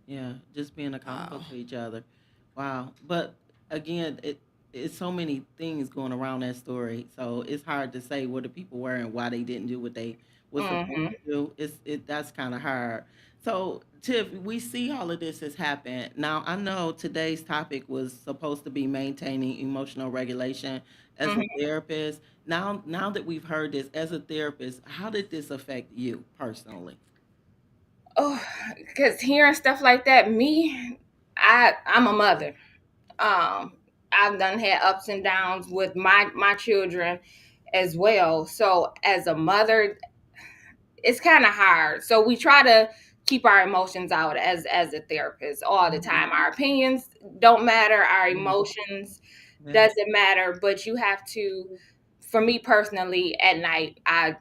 Yeah, just being accountable Wow. to each other. Wow. But again, it's so many things going around that story. So it's hard to say what the people were and why they didn't do what they was supposed Hmm. to do. That's kind of hard. So Tiff, we see all of this has happened. Now I know today's topic was supposed to be maintaining emotional regulation as a Hmm. therapist. Now that we've heard this as a therapist, how did this affect you personally? Oh, because hearing stuff like that, I'm a mother. Um, I've done had ups and downs with my children as well. So as a mother, it's kind of hard. So we try to keep our emotions out as a therapist all the time. Our opinions don't matter. Our Mhm. emotions Yeah. doesn't matter. But you have to. For me personally, at night, I'm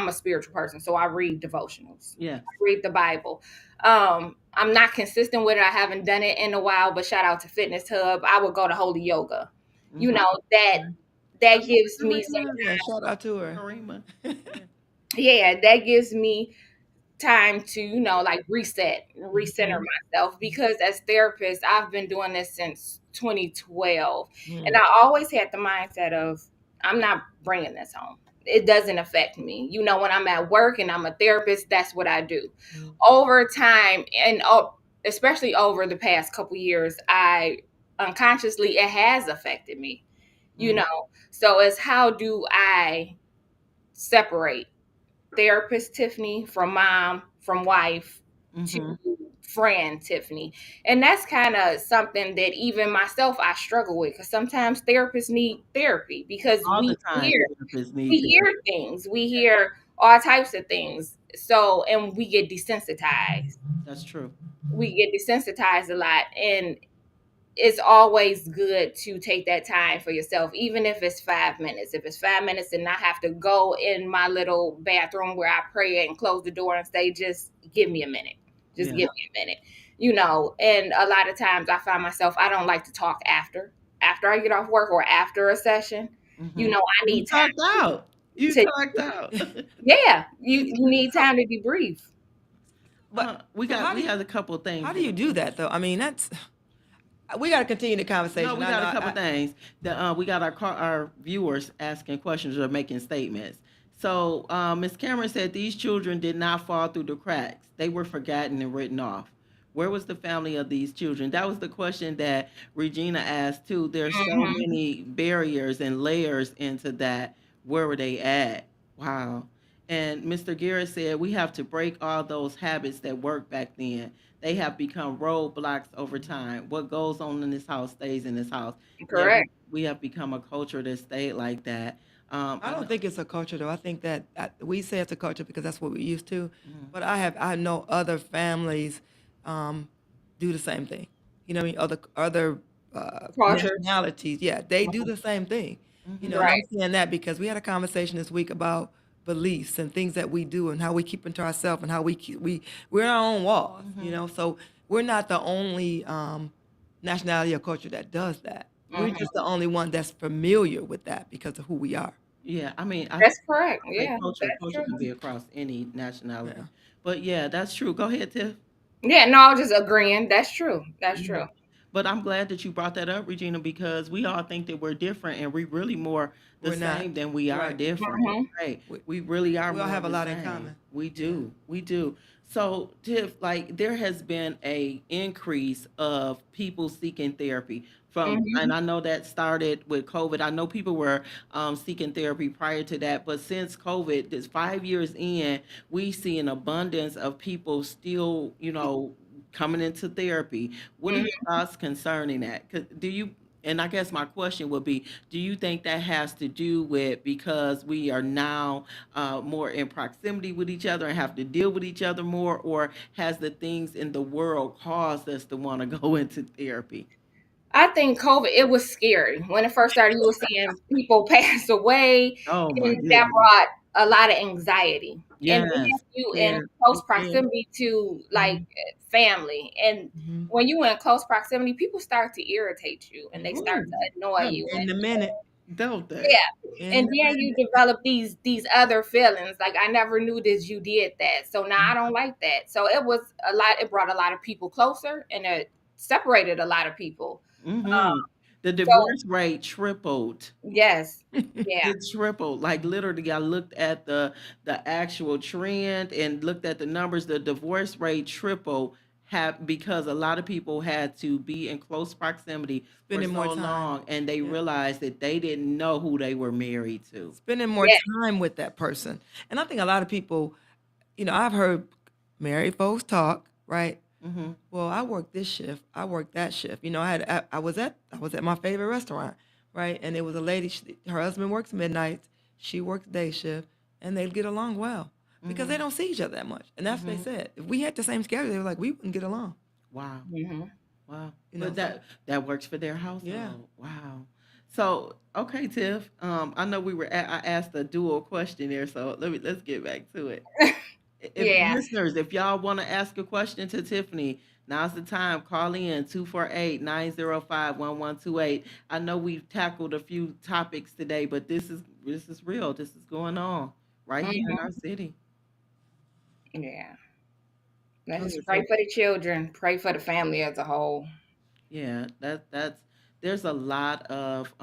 a spiritual person, so I read devotionals. Yes. I read the Bible. I'm not consistent with it. I haven't done it in a while, but shout out to Fitness Hub. I would go to Holy Yoga. You Mhm. know that gives me some. Yeah, shout out to her. Karima. Yeah, that gives me time to like reset recenter myself because as therapists I've been doing this since 2012 and Mm. I always had the mindset of I'm not bringing this home. It doesn't affect me. When I'm at work and I'm a therapist, that's what I do. Mm. Over time and especially over the past couple years, I unconsciously it has affected me. Mm. So it's how do I separate therapist Tiffany from mom, from wife to Mhm. friend Tiffany. And that's kind of something that even myself I struggle with because sometimes therapists need therapy because All the we time, hear therapists we need hear therapy. things, we hear all types of things. So and we get desensitized. That's true. We get desensitized a lot and it's always good to take that time for yourself, even if it's 5 minutes. If it's 5 minutes and I have to go in my little bathroom where I pray and close the door and say, just give me a minute. Just Yeah. give me a minute. And a lot of times I find myself, I don't like to talk after I get off work or after a session. Mm-hmm. I You need time talked out. You to, talked out. yeah, you need time to debrief. But we so had a couple of things. how do you do that though? I mean, we got to continue the conversation. No, we got a couple things. We got our viewers asking questions or making statements. So Ms. Cameron said these children did not fall through the cracks. They were forgotten and written off. Where was the family of these children? That was the question that Regina asked too. There's so Mhm. many barriers and layers into that. Where were they at? Wow. And Mr. Garrett said we have to break all those habits that worked back then. They have become roadblocks over time. What goes on in this house stays in this house. Yeah, Correct. we have become a culture that stayed like that. I don't think it's a culture though. I think that we say it's a culture because that's what we're used to. Mhm. But I know other families do the same thing. You know what I mean? Other Cultures. nationalities, yeah, they do the same thing. And I'm Right. saying that because we had a conversation this week about beliefs and things that we do and how we keep into ourselves and how we're our own walls. So we're not the only nationality or culture that does that. We're Mhm. just the only one that's familiar with that because of who we are. Yeah, I mean, I That's correct. say Yeah, that's culture true. can be across any nationality. Yeah. But yeah, that's true. Go ahead, Tiff. Yeah, no, I was just agreeing. That's true. That's Yeah. true. But I'm glad that you brought that up, Regina, because we all think that we're different and we really more the We're not. same than we are Right. different. hmm Right. We, We really are we all more have a the lot in same. common. We Yeah. do. We do. So, Tiff, like there has been a increase of people seeking therapy from, and hmm I know that started with COVID. I know people were seeking therapy prior to that, but since COVID, this 5 years in, we see an abundance of people still, coming into therapy. What are your thoughts concerning that? Do you, and I guess my question would be, do you think that has to do with because we are now more in proximity with each other and have to deal with each other more, or has the things in the world caused us to want to go into therapy? I think COVID, it was scary. When it first started, you were seeing people pass away, Oh my and that goodness. brought a lot of anxiety. And then Yes. you in Fear. close Fear. proximity to like Mhm. family. And Mhm. when you in close proximity, people start to irritate you and they start Ooh, to annoy I you. In the minute. don't they? Yeah. In And the then you minute. develop these other feelings. Like I never knew that you did that. So now I don't like that. So it brought a lot of people closer and it separated a lot of people. Hmm. The So divorce rate tripled. yes. Yeah. It tripled. Like literally, I looked at the actual trend and looked at the numbers. The divorce rate tripled have because a lot of people had to be in close proximity for Spending more so time. long, and they Yeah. realized that they didn't know who they were married to. Spending more Yeah. time with that person. And I think a lot of people, I've heard married folks talk, right? Hmm. Well, I work this shift, I work that shift. I was at my favorite restaurant, right? And it was a lady, her husband works midnights, she works day shift, and they get along well because they Hmm. don't see each other that much. And that's what they Hmm. said. If we had the same schedule, they were like, we wouldn't get along. Wow. hmm Wow. So But that works for their household. yeah. Wow. So, okay, Tiff. I know I asked a dual question there, so let's get back to it. If Yeah. listeners, if y'all want to ask a question to Tiffany, now's the time. Call in 248-905-1128. I know we've tackled a few topics today, but this is real. This is going on right here in hmm our city. Yeah. Let's Okay, just pray so for the children, pray for the family as a whole. Yeah, that's there's a lot of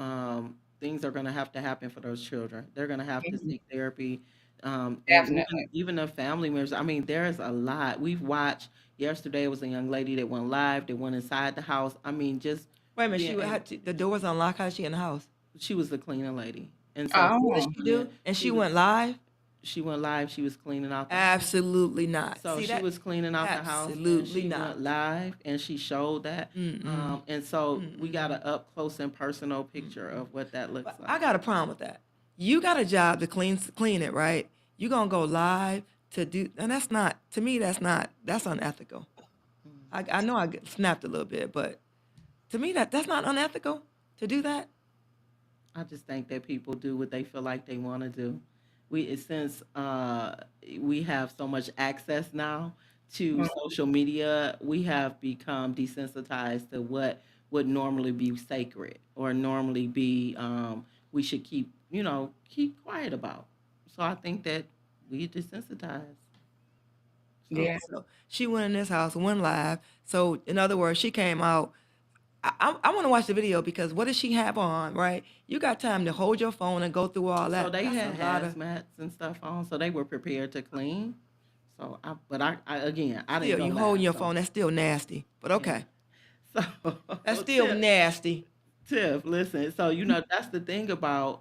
things are going to have to happen for those children. They're going to have to Mhm. seek therapy, and even Definitely. even the family members. I mean, there's a lot we've watched. Yesterday was a young lady that went live. That went inside the house. I mean, just wait a minute, being able. the doors unlocked. How did she in the house? She was the cleaning lady, and so What did Oh. she yeah, do? And she she was went live? she went live. She was cleaning out the house. Absolutely not. So See she that? was cleaning out the house and Absolutely she not. went live and she showed that. Mm-mm. And so we got Mm-mm. an up close and personal picture Mm-mm. of what that looks But I like. got a problem with that. You got a job to clean it, right? You gonna go live to do, and that's not, to me, that's unethical. Mm. I know I get snapped a little bit, but To me, that's not unethical to do that. I just think that people do what they feel like they want to do. Since we have so much access now to Mhm. social media, we have become desensitized to what would normally be sacred or normally be we should keep quiet about. So I think that we desensitized. So Yeah. So she went in this house, went live. So in other words, she came out. I want to watch the video because what does she have on? Right? You got time to hold your phone and go through all so that. they That's a had lot of. hazmats and stuff on, so they were prepared to clean. But I again, I didn't Still, go you holding live, your so phone. That's still nasty. But yeah. okay, So that's still Tiff, nasty. Tiff, listen. So that's the thing about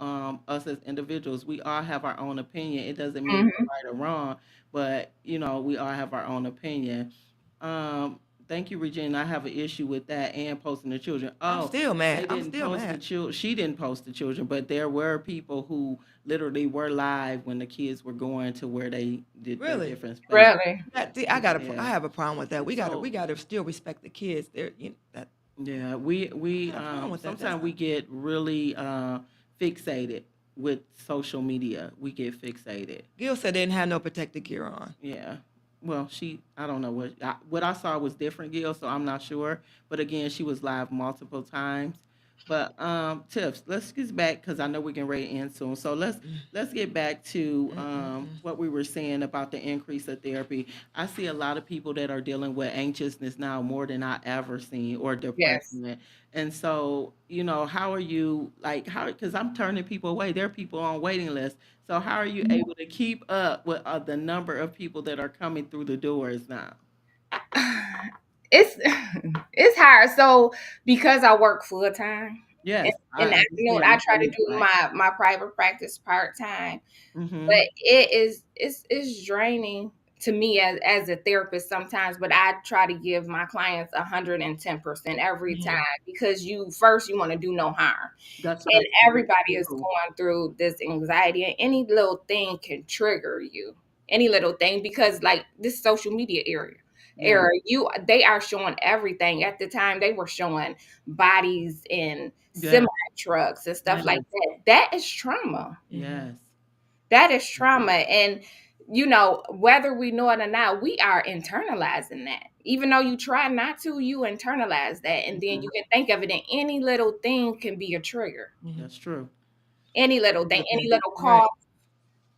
us as individuals. We all have our own opinion. It doesn't mean Mhm. we're right or wrong, but we all have our own opinion. Um, Thank you, Regina. I have an issue with that and posting the children. I'm Oh, still mad. they I'm didn't still post the mad. children. She didn't post the children, but there were people who literally were live when the kids were going to where they did their Really? different spaces. Really. See, I Yeah. have a problem with that. We So gotta still respect the kids. That yeah, we I got a problem with that. That's sometimes not. we get really fixated with social media. We get fixated. Gil said they didn't have no protective gear on. Yeah. Well, I don't know what I saw was different, Gil, so I'm not sure. But again, she was live multiple times. But Tips, let's get back because I know we're getting ready to end soon. So let's get back to Mm-mm-mm. what we were saying about the increase of therapy. I see a lot of people that are dealing with anxiousness now more than I ever seen or Yes. depression. And so, how are you like how because I'm turning people away. There are people on waiting lists. So how are you able to keep up with the number of people that are coming through the doors now? It's it's hard. So because I work full time in, Yes, in I the afternoon, understand I what try that to looks do like. my private practice part time. But Mm-hmm. it's draining to me as a therapist sometimes. But I try to give my clients 110% every time Mhm. because you want to do no harm, That's and right. That's everybody is true. going through this anxiety, and any little thing can trigger you. Any little thing because like this social media Yeah. you they are showing everything. At the time they were showing bodies in Yeah. semi trucks and stuff like Yes. that. That is trauma. Mhm. Yes. That is trauma. And whether we know it or not, we are internalizing that. Even though you try not to, you internalize that, and then Mhm. you can think of it, and any little thing can be a trigger. Mhm. That's true. Any little thing, any Mhm. little Right. cough,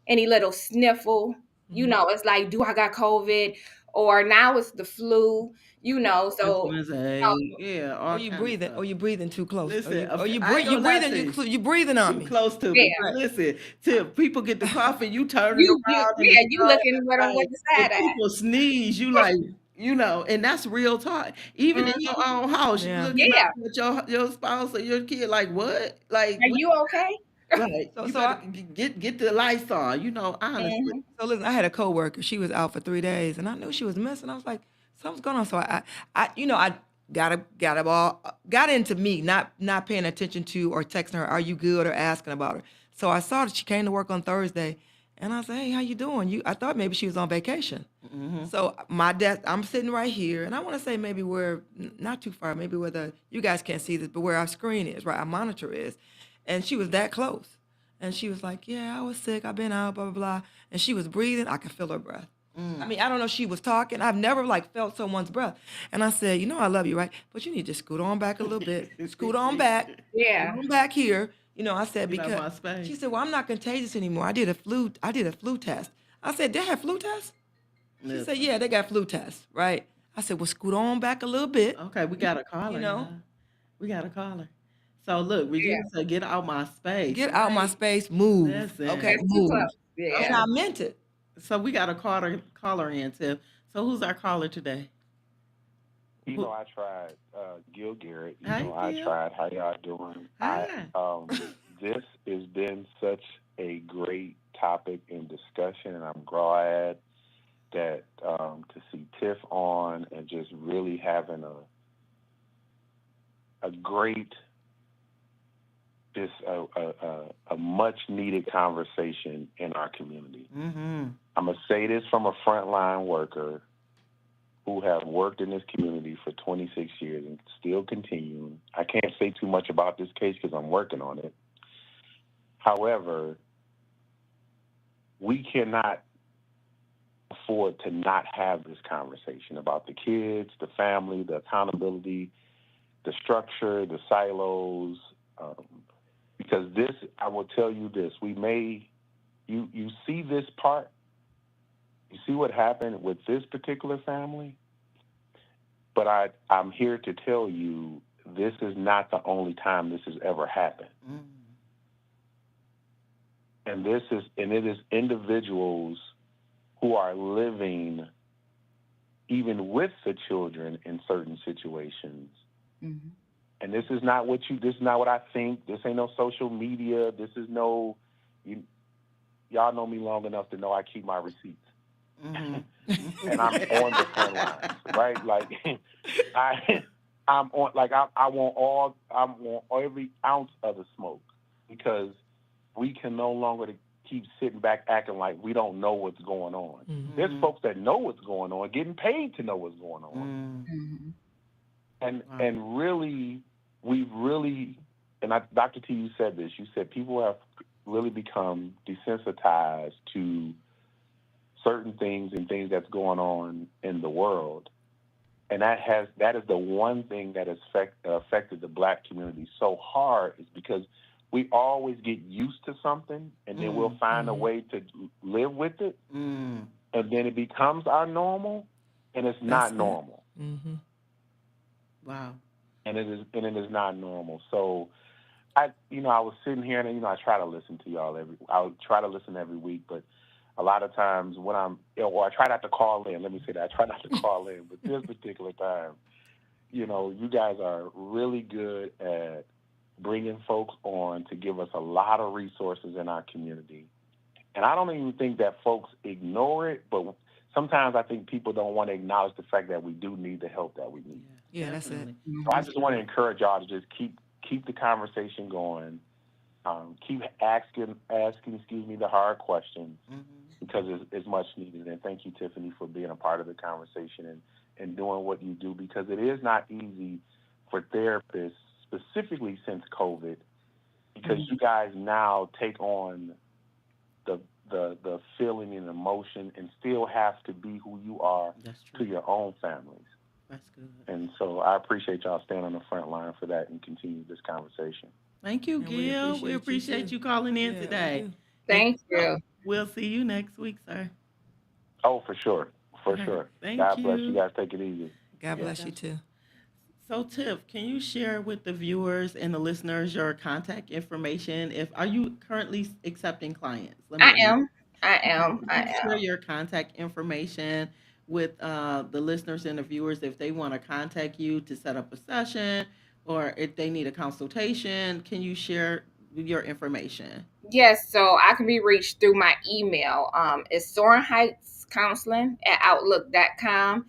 any little sniffle, Mhm. it's like, do I got COVID? Or now it's the flu, so Influenza you A. Yeah, Or all you kind of breathing, stuff. or you breathing too close, or Listen, you I ain't you gonna lie breathing to you. you breathing on Too me. close to me. yeah, Listen, till people get the cough and you turn it around and it's you cold, looking with them with like the if side eye. people sneeze, you like, and that's real talk. Even in your Mhm. own house, you Yeah. looking Yeah. out at your spouse or your kid, like what? Like Are what? you okay? Like So you so better I get the lights on. Honestly. Mhm. so listen. I had a coworker. She was out for 3 days, and I knew she was missing. I was like, something's going on. So I got into me, not paying attention to or texting her, "Are you good?" or asking about her. So I saw that she came to work on Thursday, and I said, "Hey, how you doing?" I thought maybe she was on vacation. Hmm. So my desk, I'm sitting right here, and I want to say maybe where not too far, maybe where you guys can't see this, but where our screen is, right, our monitor is, and she was that close, and she was like, "Yeah, I was sick. I've been out, blah blah blah," and she was breathing. I could feel her breath. I Mm. mean, I don't know if she was talking. I've never like felt someone's breath, and I said, I love you, right? But you need to scoot on back a little bit, scoot on back, scoot Yeah. on back here. I said Get out because my space. she said, "Well, I'm not contagious anymore. I did a flu test." I said, "They have flu tests?" She said, Listen. "Yeah, they got flu tests, right?" I said, "Well, scoot on back a little bit, Okay, we got a you caller, know, y'all. We got a caller. So look, Regina Yeah. said, "Get out my space." get out my Right? space, move, okay, Listen. That's too move." close. And Yeah. I Okay. meant it. So we got a caller in, Tiff. So who's our caller today? Who? I tried Gil Garrett. Hi, I Gil. tried. How y'all doing? Hi. This has been such a great topic and discussion, and I'm glad that to see Tiff on and just really having a great, just a much needed conversation in our community. Mm-hmm. I'm gonna say this from a frontline worker. who have worked in this community for 26 years and still continuing. I can't say too much about this case because I'm working on it. However, we cannot afford to not have this conversation about the kids, the family, the accountability, the structure, the silos, because this, I will tell you this, you see this part, you see what happened with this particular family, but I'm here to tell you this is not the only time this has ever happened. Mm. And it is individuals who are living even with the children in certain situations. Mm-hmm. And this is not what I think. This ain't no social media. This is y'all know me long enough to know I keep my receipts. Mm-hmm. And I'm on the front lines, right? Like I'm on, like I want every ounce of the smoke, because we can no longer keep sitting back acting like we don't know what's going on. Mm-hmm. There's folks that know what's going on, getting paid to know what's going on. Mm. Mm-hmm. And really, Dr. T, you said this. You said people have really become desensitized to certain things and things that's going on in the world. And that is the one thing that has affected the Black community so hard, is because we always get used to something, and then we'll find a way to live with it, and then it becomes our normal, and it's not normal. Mm-hmm. Wow. And it is not normal. So I was sitting here, and I try to listen to y'all I try to listen every week, but a lot of times when I try not to call in. Let me say that I try not to call in, but this particular time, you guys are really good at bringing folks on to give us a lot of resources in our community. And I don't even think that folks ignore it, but sometimes I think people don't want to acknowledge the fact that we do need the help that we need. Yeah, that's it. Definitely. So I just want to encourage y'all to just keep the conversation going. Keep asking the hard questions, because it's much needed. And thank you, Tiffany, for being a part of the conversation and doing what you do, because it is not easy for therapists, specifically since COVID, because you guys now take on the feeling and emotion and still have to be who you are to your own families. That's good. And so I appreciate y'all staying on the front line for that and continue this conversation. Thank you, And Gil. We appreciate you calling in today. Thank you. We'll see you next week, sir. Oh, for sure. For sure. Thank God you. bless you guys. Take it easy. God bless you too. So, Tiff, can you share with the viewers and the listeners your contact information? Are you currently accepting clients? I am. Share your contact information with the listeners and the viewers if they want to contact you to set up a session, or if they need a consultation. Can you share your information? Yes, so I can be reached through my email. It's Soaring Heights Counseling at Outlook.com.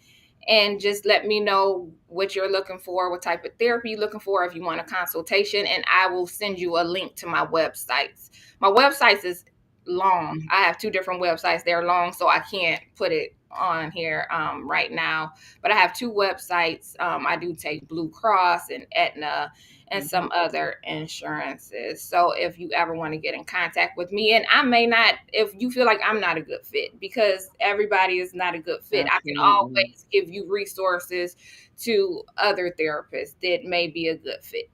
And just let me know what you're looking for, what type of therapy you're looking for, if you want a consultation, and I will send you a link to my websites. My websites is long. I have 2 different websites. They're long, so I can't put it on here right now. But I have 2 websites. I do take Blue Cross and Aetna and some other insurances. So if you ever want to get in contact with me, and I may not, if you feel like I'm not a good fit, because everybody is not a good fit, Absolutely. I can always give you resources to other therapists that may be a good fit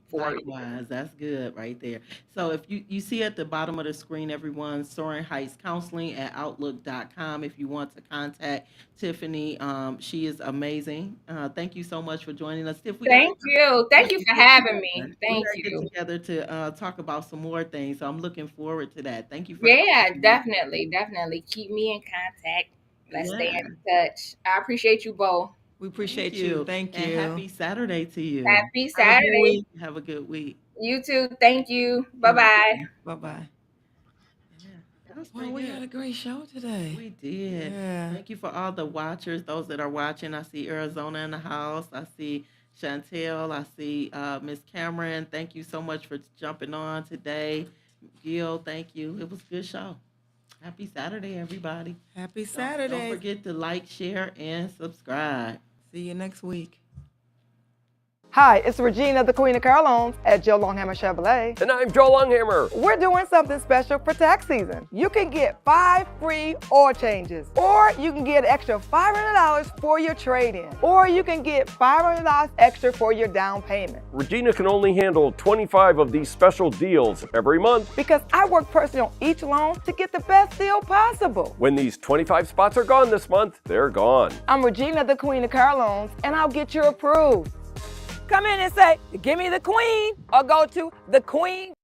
for you. Likewise, that's good right there. So if you see at the bottom of the screen, everyone, Soaring Heights Counseling at Outlook.com. If you want to contact Tiffany, she is amazing. Thank you so much for joining us, Tiff. Thank you. Thank you for having me. Thank We gotta you. get together to talk about some more things. So I'm looking forward to that. Thank you for Yeah, definitely. Keep me in contact. Let's stay in touch. I appreciate you both. We appreciate you. Thank And you. happy Saturday to you. Happy Saturday. Have a good week. You too. Thank you. Bye-bye. Bye-bye. Yeah, that was Well, pretty we good. had a great show today. We did. Yeah. Thank you for all the watchers, those that are watching. I see Arizona in the house. I see Chantel. I see Miss Cameron. Thank you so much for jumping on today. Gil, thank you. It was a good show. Happy Saturday, everybody. Happy Don't Saturday. forget to like, share, and subscribe. See you next week. Hi, it's Regina, the Queen of Car Loans at Joe Longhammer Chevrolet. And I'm Joe Longhammer. We're doing something special for tax season. You can get 5 free oil changes, or you can get extra $500 for your trade-in, or you can get $500 extra for your down payment. Regina can only handle 25 of these special deals every month. Because I work personally on each loan to get the best deal possible. When these 25 spots are gone this month, they're gone. I'm Regina, the Queen of Car Loans, and I'll get you approved. Come in and say, give me the queen, or go to thequeen.com.